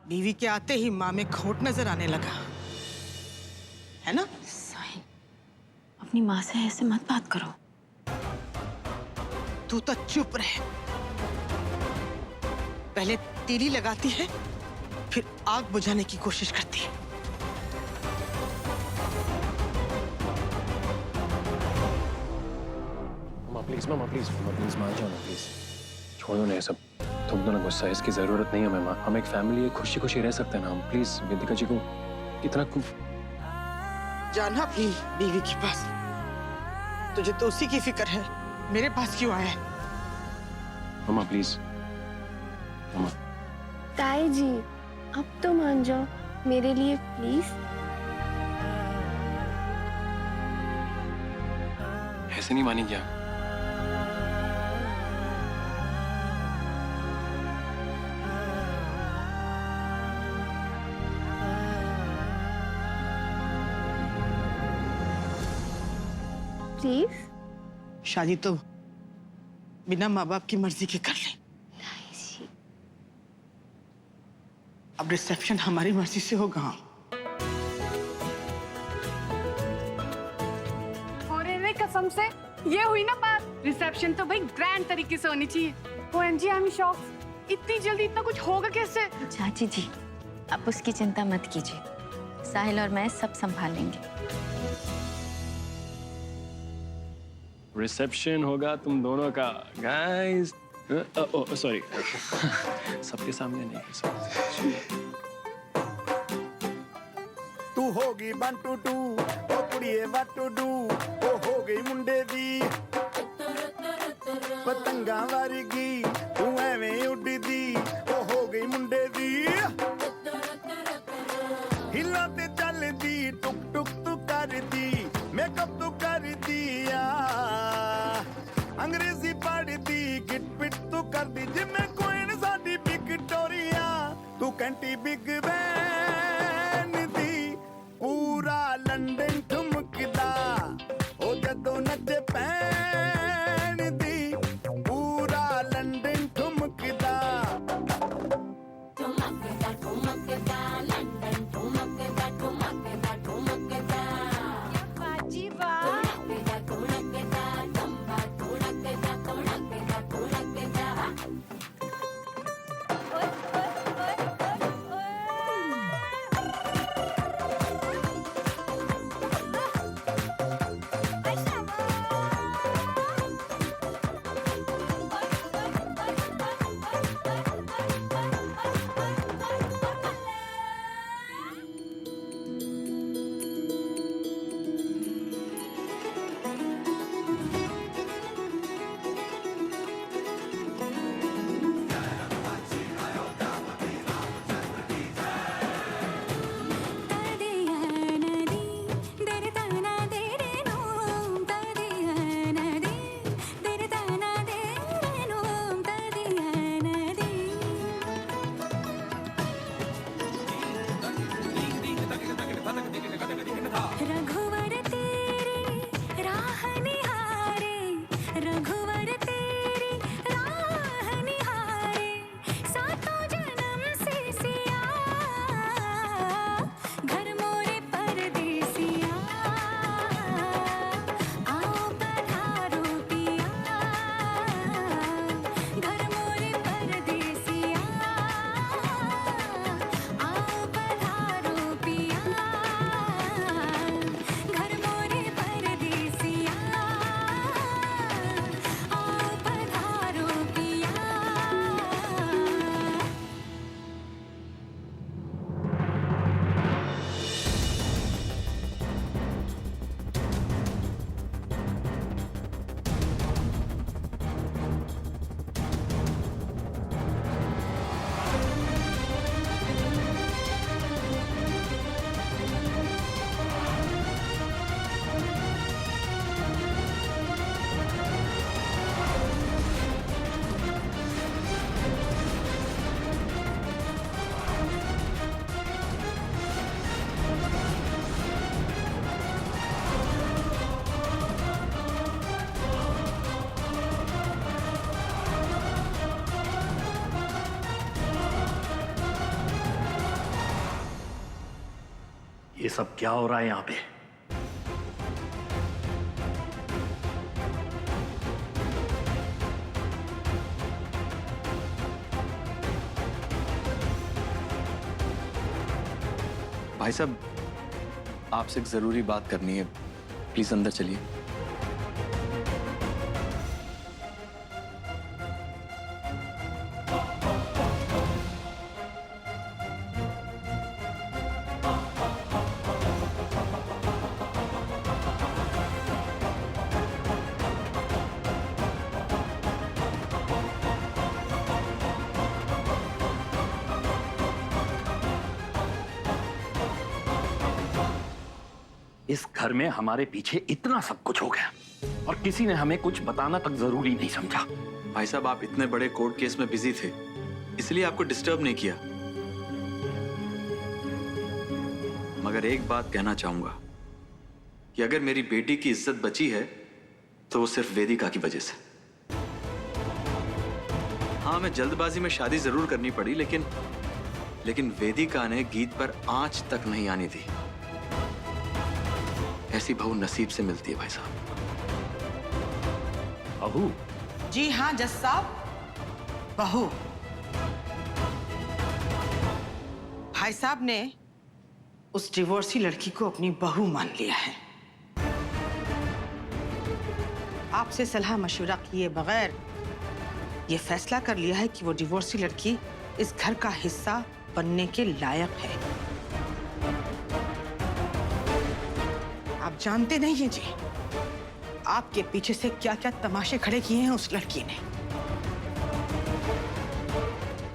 बीवी के आते ही माँ में खोट नजर आने लगा, है ना? साहिल, अपनी माँ से ऐसे मत बात करो। तू तो चुप रहे। पहले तीली लगाती है, फिर आग बुझाने की कोशिश करती है। मामा प्लीज मान जाओ ना प्लीज। छोड़ो ना ये सब। तुम दोनों गुस्सा है, इसकी जरूरत नहीं है मामा। हम एक फैमिली है, खुशी खुशी रह सकते हैं ना हम। प्लीज वेदिका जी को इतना जाना अपनी बीवी के पास। तुझे तो उसी की फिक्र है, मेरे पास क्यों आया है? मामा प्लीज। मामा ताई जी, अब तो मान जाओ मेरे लिए प्लीज। ऐसे नहीं मानी क्या? प्लीज। शादी तो बिना माँ बाप की मर्जी के कर ले। अब रिसेप्शन हमारी मर्जी से होगा। और रे कसम से ये हुई ना बात। रिसेप्शन तो भाई ग्रैंड तरीके से होनी चाहिए। OMG, I am shocked. इतनी जल्दी इतना कुछ होगा कैसे? चाची जी, आप उसकी चिंता मत कीजिए। साहिल और मैं सब संभालेंगे। रिसेप्शन होगा तुम दोनों का गाइस। सॉरी सबके सामने नहीं। तू होगी 1 2 2 ओ कुड़िए what to do ओ हो गई मुंडे दी पतंगा वर्गी तू एवें उड़दी ओ हो गई मुंडे दी हिला ते चलदी टुक टुक तू करदी मेकअप तू कर दिया अंग्रेजी पढ़दी गिट पिट तू करदी जिम्मे कोइन साडी विक्टोरिया तू कैंटी बिग बैन दी पूरा लंदन ठुमकदा ओ जदों नचे पैन दी पूरा लंदन ठुमकदा ठुमकदा ठुमकदा लंदन ठुमकदा ठुमकदा ठुमकदा बाजी वाह। ये सब क्या हो रहा है यहाँ पे? भाई साहब, आपसे एक जरूरी बात करनी है, प्लीज अंदर चलिए। इस घर में हमारे पीछे इतना सब कुछ हो गया और किसी ने हमें कुछ बताना तक जरूरी नहीं समझा। भाई साहब, आप इतने बड़े कोर्ट केस में बिजी थे, इसलिए आपको डिस्टर्ब नहीं किया। मगर एक बात कहना चाहूंगा कि अगर मेरी बेटी की इज्जत बची है तो वो सिर्फ वेदिका की वजह से। हाँ, मैं जल्दबाजी में शादी जरूर करनी पड़ी, लेकिन वेदिका ने गीत पर आंच तक नहीं आनी दी। ऐसी बहू नसीब से मिलती है भाई साहब। बहू? जी हाँ जज साहब, बहू। भाई साहब ने उस डिवोर्सी लड़की को अपनी बहू मान लिया है। आपसे सलाह मशवरा किए बगैर ये फैसला कर लिया है कि वो डिवोर्सी लड़की इस घर का हिस्सा बनने के लायक है। आप जानते नहीं हैं जी, आपके पीछे से क्या क्या तमाशे खड़े किए हैं उस लड़की ने।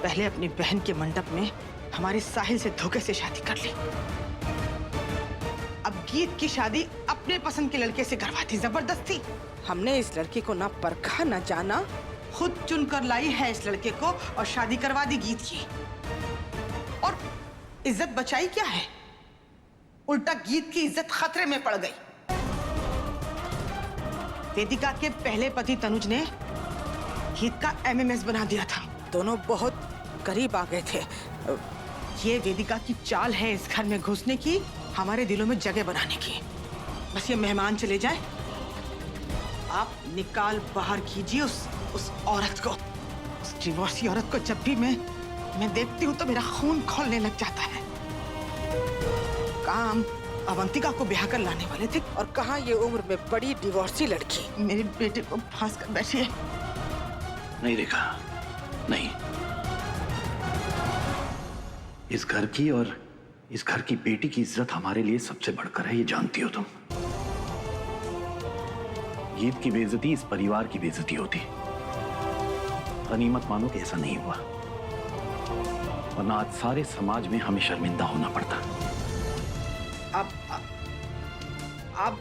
पहले अपनी बहन के मंडप में हमारे साहिल से धोखे से शादी कर ली, अब गीत की शादी अपने पसंद के लड़के से करवा दी जबरदस्ती। हमने इस लड़के को ना परखा ना जाना, खुद चुनकर लाई है इस लड़के को और शादी करवा दी गीत की। और इज्जत बचाई क्या है, उल्टा गीत की इज्जत खतरे में पड़ गई। वेदिका के पहले पति तनुज ने गीत का एमएमएस बना दिया था, दोनों बहुत करीब आ गए थे। ये वेदिका की चाल है इस घर में घुसने की, हमारे दिलों में जगह बनाने की। बस ये मेहमान चले जाए, आप निकाल बाहर कीजिए उस औरत को, उस डिवोर्सी औरत को। जब भी मैं देखती हूँ तो मेरा खून खौलने लग जाता है। काम अवंतिका को ब्याह कर लाने वाले थे और कहाँ ये उम्र में बड़ी डिवोर्सी लड़की मेरे बेटे को फांस कर बैठी है। नहीं रेखा, नहीं। इस घर की और इस घर की बेटी की इज्जत हमारे लिए सबसे बढ़कर है, ये जानती हो तुम। गीत की बेइज्जती इस परिवार की बेइज्जती होती। गनीमत मानो कि ऐसा नहीं हुआ, वरना आज सारे समाज में हमें शर्मिंदा होना पड़ता। आप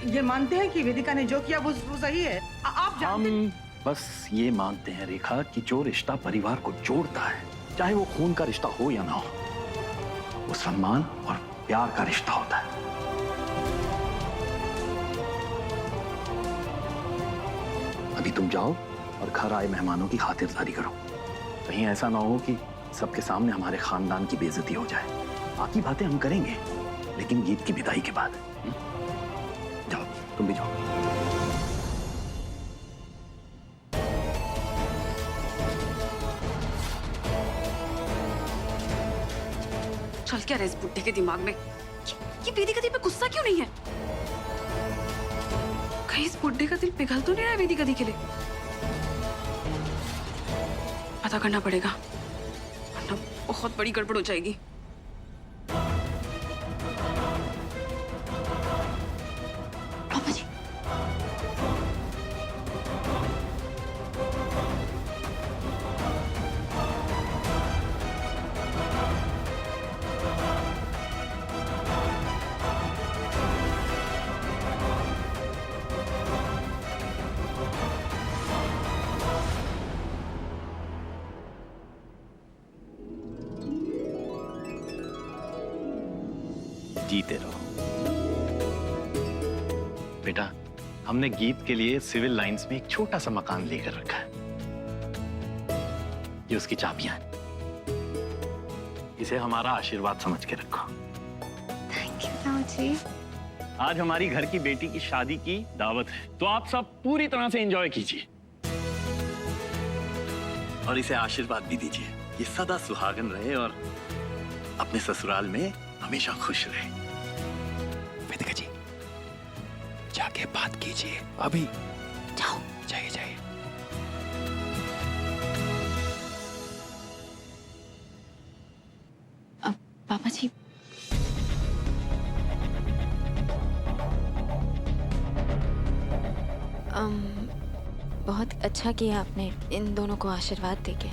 ये मानते हैं कि वेदिका ने जो किया वो सही है? आप जानते हम बस ये मानते हैं रेखा कि जो रिश्ता परिवार को जोड़ता है, चाहे वो खून का रिश्ता हो या ना हो, वो सम्मान और प्यार का रिश्ता होता है। अभी तुम जाओ और घर आए मेहमानों की खातिरदारी करो। कहीं ऐसा ना हो कि सबके सामने हमारे खानदान की बेइज्जती हो जाए। बाकी बातें हम करेंगे, लेकिन गीत की विदाई के बाद। जाओ, तुम भी जाओ। चल क्या रहा है इस बुड्ढे के दिमाग में? ये वेदिका दी पे गुस्सा क्यों नहीं है? कहीं इस बुड्ढे का दिल पिघल तो नहीं रहा है वेदिका दी के लिए? पता करना पड़ेगा, वरना बहुत बड़ी गड़बड़ हो जाएगी। पापा जी, जीते रहो बेटा। हमने गीत के लिए सिविल लाइंस में एक छोटा सा मकान लेकर रखा है। ये उसकी चाबियां हैं, इसे हमारा आशीर्वाद समझ के रखो। साहू जी। आज हमारी घर की बेटी की शादी की दावत है, तो आप सब पूरी तरह से एंजॉय कीजिए और इसे आशीर्वाद भी दीजिए कि सदा सुहागन रहे और अपने ससुराल में हमेशा खुश रहे। वेदिका जी, जाके बात कीजिए अभी। जाओ। जाइए जाइए। पापा जी, बहुत अच्छा किया आपने इन दोनों को आशीर्वाद देके।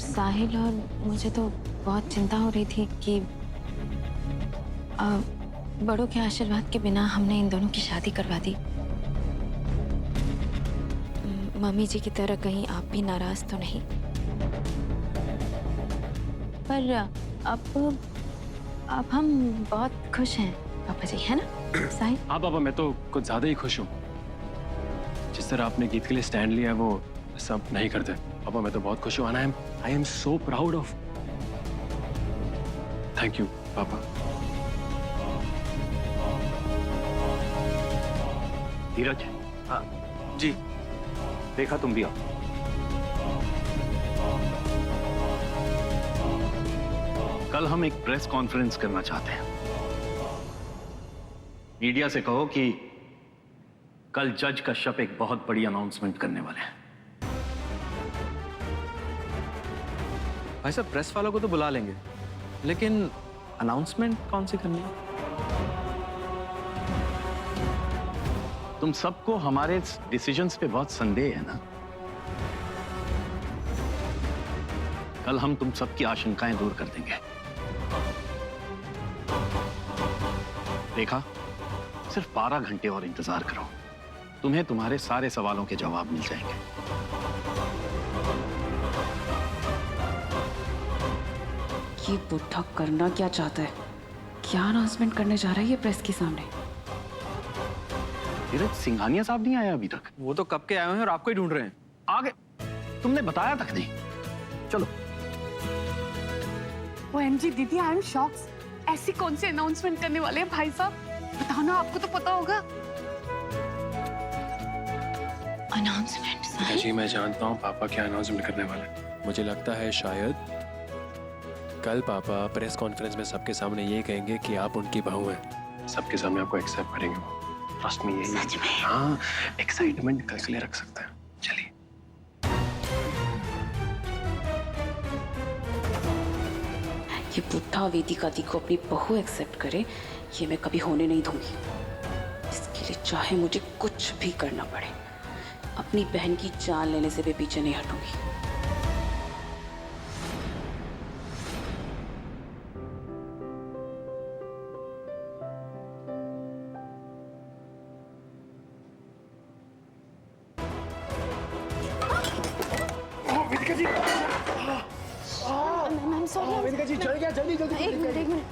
साहिल और मुझे तो बहुत चिंता हो रही थी कि बड़ों के आशीर्वाद के बिना हमने इन दोनों की शादी करवा दी। मम्मी जी की तरह कहीं आप भी नाराज तो नहीं? पर अब हम बहुत खुश हैं पापा जी, है ना साहिल? हाँ पापा, मैं तो कुछ ज्यादा ही खुश हूँ। जिस तरह आपने गीत के लिए स्टैंड लिया है वो सब नहीं करते। पापा मैं तो बहुत खुश हूँ। I am so proud of. Thank you पापा। धीरज। हाँ जी। देखा, तुम भी आओ। कल हम एक प्रेस कॉन्फ्रेंस करना चाहते हैं। मीडिया से कहो कि कल जज कश्यप एक बहुत बड़ी अनाउंसमेंट करने वाले हैं। भाई साहब, प्रेस वालों को तो बुला लेंगे, लेकिन अनाउंसमेंट कौन सी करनी है? तुम सबको हमारे डिसीजंस पे बहुत संदेह है ना? कल हम तुम सबकी आशंकाएं दूर कर देंगे। देखा, सिर्फ 12 घंटे और इंतजार करो, तुम्हें तुम्हारे सारे सवालों के जवाब मिल जाएंगे। ये बुढ़ा करना क्या चाहता है? क्या अनाउंसमेंट करने जा रहा है ये प्रेस के सामने? धीरज, सिंघानिया साहब नहीं आया अभी तक। वो तो कब के आए हैं और आपको ही ढूंढ रहे हैं। आ गए? तुमने बताया तक नहीं। चलो। ओएमजी दीदी, आई एम शॉक्ड। ऐसी कौन सी अनाउंसमेंट करने वाले हैं भाई साहब? बताओ ना, आपको तो पता होगा। अनाउंसमेंट साहिल? जी मैं जानता हूँ पापा क्या अनाउंसमेंट करने वाले हैं। मुझे लगता है शायद कल पापा प्रेस कॉन्फ्रेंस में सबके सामने ये कहेंगे कि आप उनकी बहू हैं। सबके सामने आपको एक्सेप्ट करेंगे वो। ट्रस्ट मी, यही। सच में? हाँ, एक्साइटमेंट कल के लिए रख सकते हैं। चलिए। ये बुढ़ा वेदिका दी को अपनी बहू एक्सेप्ट करे, ये मैं कभी होने नहीं दूंगी। इसके लिए चाहे मुझे कुछ भी करना पड़े, अपनी बहन की जान लेने से भी पीछे नहीं हटूंगी। वेदिका जी चल गया, जल्दी जल्दी। एक मिनट।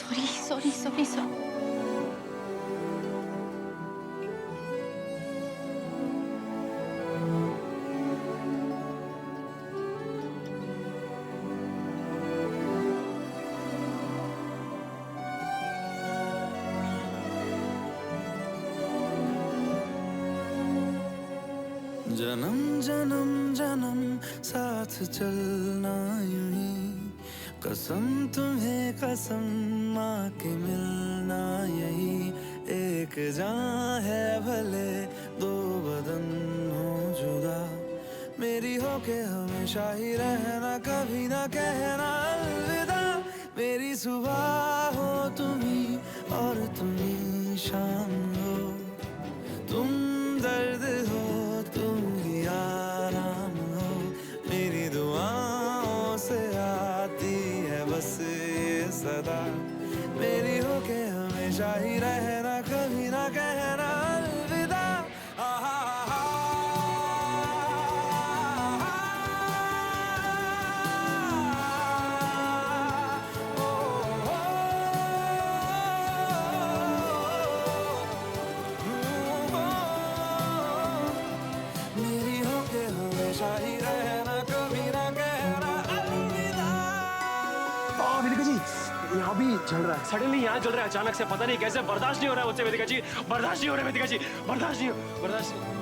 सॉरी। जन्म जन्म जन्म साथ चलना यूं ही, कसम तुम्हें कसम माँ के मिलना यही। एक जान है भले दो बदन हो जुदा, मेरी हो के हमेशा ही रहना, कभी ना कहना अलविदा। मेरी सुबह हो तुम्ही और तुम्ही शाम हो, तुम दर्द हो तुम ही आराम हो। मेरी दुआओं से आती है बस ये सदा, मेरी हो के हमेशा ही रहना, कभी ना कहना अलविदा। यहाँ भी जल रहा है। सडनली यहाँ जल रहा है अचानक से, पता नहीं कैसे। बर्दाश्त नहीं हो रहा है मुझसे वेदिका जी, बर्दाश्त नहीं हो रहा है वेदिका जी, बर्दाश्त नहीं हो, बर्दाश्त नहीं।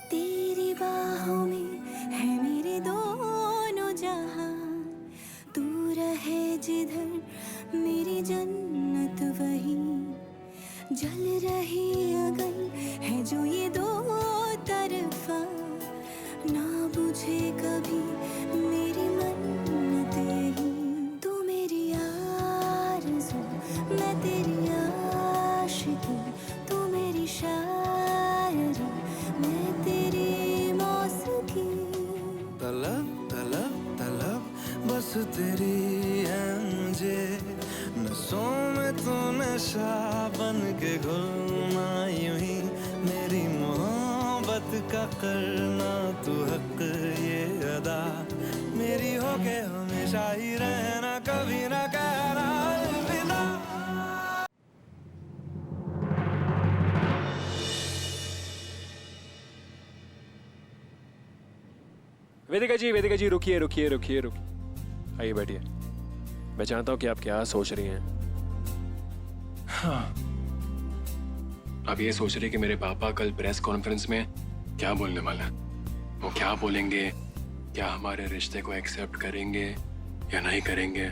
तेरी बाहों में है मेरे दोनों जहां, तू रहे जिधर मेरी जन्नत वही, जल रही अगन है जो ये दो तरफा, ना बुझे कभी मेरी मन्नत यही, तू मेरी आरज़ू मैं तेरी आशिकी, तू मेरी शायरी मैं तेरी मौसीकी। तलब तलब तलब बस तेरी है मुझे, नसों में तू नशा बन के घुलना यूं ही, मेरी मोहब्बत का करना तू हक ये अदा, मेरी हो के हमेशा ही रहना, कभी ना कहना अलविदा। वेदिका जी रुकिए रुकिए रुकिए रुकिए, आइए बैठिए। मैं जानता हूं कि आप क्या सोच रही हैं। हाँ, आप ये सोच रहे कि मेरे पापा कल प्रेस कॉन्फ्रेंस में क्या बोलने वाले हैं, वो क्या बोलेंगे, क्या हमारे रिश्ते को एक्सेप्ट करेंगे या नहीं करेंगे,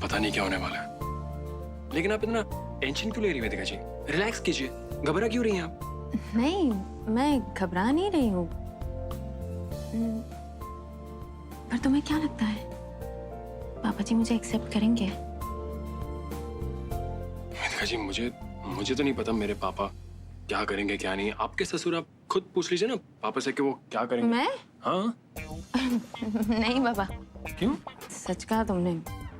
पता नहीं क्या होने वाला है। लेकिन आप इतना टेंशन क्यों ले रही हैं वेदिका जी? रिलैक्स कीजिए, घबरा क्यों रही हैं आप? नहीं, मैं घबरा नहीं रही हूँ। पर तुम्हें क्या लगता है पापा जी मुझे एक्सेप्ट करेंगे? वेदिका जी मुझे तो नहीं पता मेरे पापा क्या करेंगे क्या नहीं। आपके ससुर, आप खुद पूछ लीजिए ना पापा से कि वो क्या करेंगे। मैं? हाँ। नहीं बाबा। क्यों? सच कहा तुमने,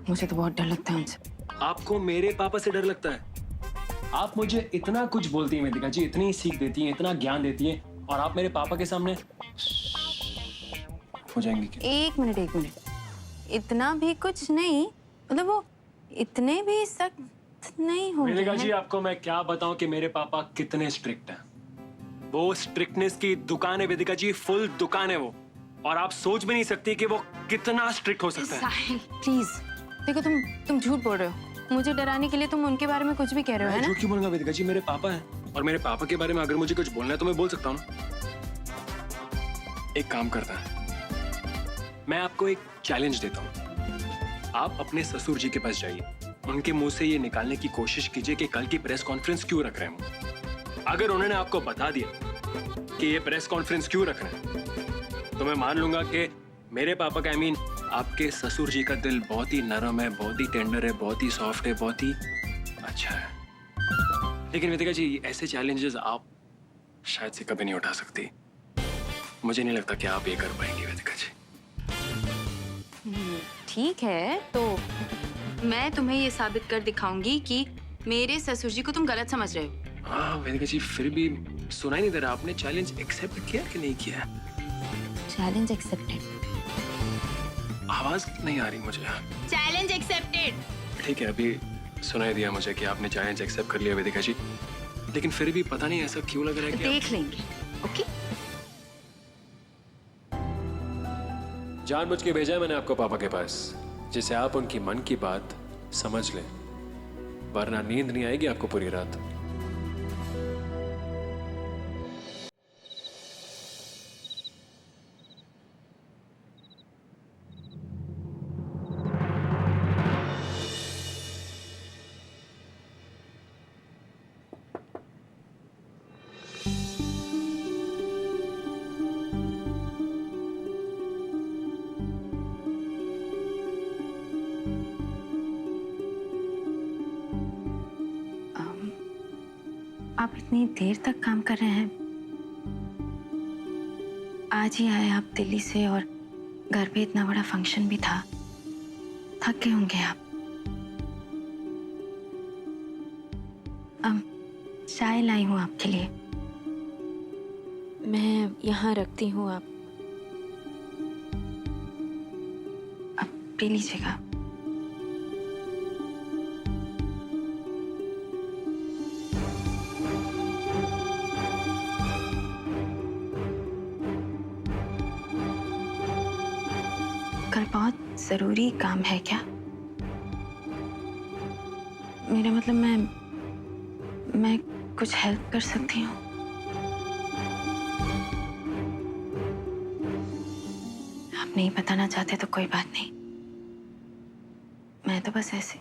मुझे तो बहुत डर लगता है उनसे। आपको मेरे पापा से डर लगता है? आप मुझे इतना कुछ बोलती हैं वेदिका जी, इतनी सीख देती हैं, इतना ज्ञान देती हैं, और आप मेरे पापा के सामने हो जाएंगे क्या? एक मिनट, इतना भी कुछ नहीं, मतलब वो इतने भी सख्त नहीं होंगे। वेदिका जी आपको मैं क्या बताऊं कि मेरे पापा कितने स्ट्रिक्ट हैं। वो स्ट्रिक्टनेस की दुकान है वेदिका जी, फुल दुकान है वो, और आप सोच भी नहीं सकती कि वो कितना स्ट्रिक्ट हो सकता है। साहिल प्लीज, देखो तुम झूठ बोल रहे हो, मुझे डराने के लिए तुम उनके बारे में कुछ भी कह रहे हो, है ना? झूठ क्यों बोलूंगा वेदिका जी, मेरे पापा हैं, और मेरे पापा के बारे में अगर मुझे कुछ बोलना है तो मैं बोल सकता हूँ ना। एक काम करता है, मैं आपको एक चैलेंज देता हूँ। आप अपने ससुर जी के पास जाइए, उनके मुंह से ये निकालने की कोशिश कीजिए कि कल की प्रेस कॉन्फ्रेंस क्यों रख रहे हैं। अगर उन्होंने आपको बता दिया कि ये प्रेस कॉन्फ्रेंस क्यों रख रहे हैं, तो मैं मान लूंगा कि मेरे पापा का, आपके ससुर जी का दिल बहुत ही नरम है, बहुत ही टेंडर है, बहुत ही सॉफ्ट है, बहुत ही अच्छा है। लेकिन वेदिका जी ऐसे चैलेंजेस आप शायद से कभी नहीं उठा सकती। मुझे नहीं लगता कि आप ये कर पाएंगी वेदिका जी। ठीक है, तो मैं तुम्हें ये साबित कर दिखाऊंगी कि मेरे ससुर जी को तुम गलत समझ रहे हो। हाँ वेदिका जी, फिर भी सुनाई नहीं दे रहा, आपने चैलेंज एक्सेप्ट किया कि नहीं किया? Challenge accepted. आवाज नहीं आ रही मुझे। Challenge accepted. ठीक है, अभी सुनाई दिया मुझे कि आपने चैलेंज एक्सेप्ट कर लिया वेदिका जी, लेकिन फिर भी पता नहीं ऐसा क्यों लग रहा है कि देख लेंगे, ओके? जानबूझ के भेजा है मैंने आपको पापा के पास, जिससे आप उनकी मन की बात समझ लें, वरना नींद नहीं आएगी आपको पूरी रात। आप इतनी देर तक काम कर रहे हैं? आज ही आए आप दिल्ली से, और घर पे इतना बड़ा फंक्शन भी था, थक गए होंगे आप। चाय लाई हूँ आपके लिए, मैं यहाँ रखती हूँ, आप पी लीजिएगा। कोई बहुत जरूरी काम है क्या? मेरा मतलब मैं कुछ हेल्प कर सकती हूँ? आप नहीं बताना चाहते तो कोई बात नहीं, मैं तो बस ऐसे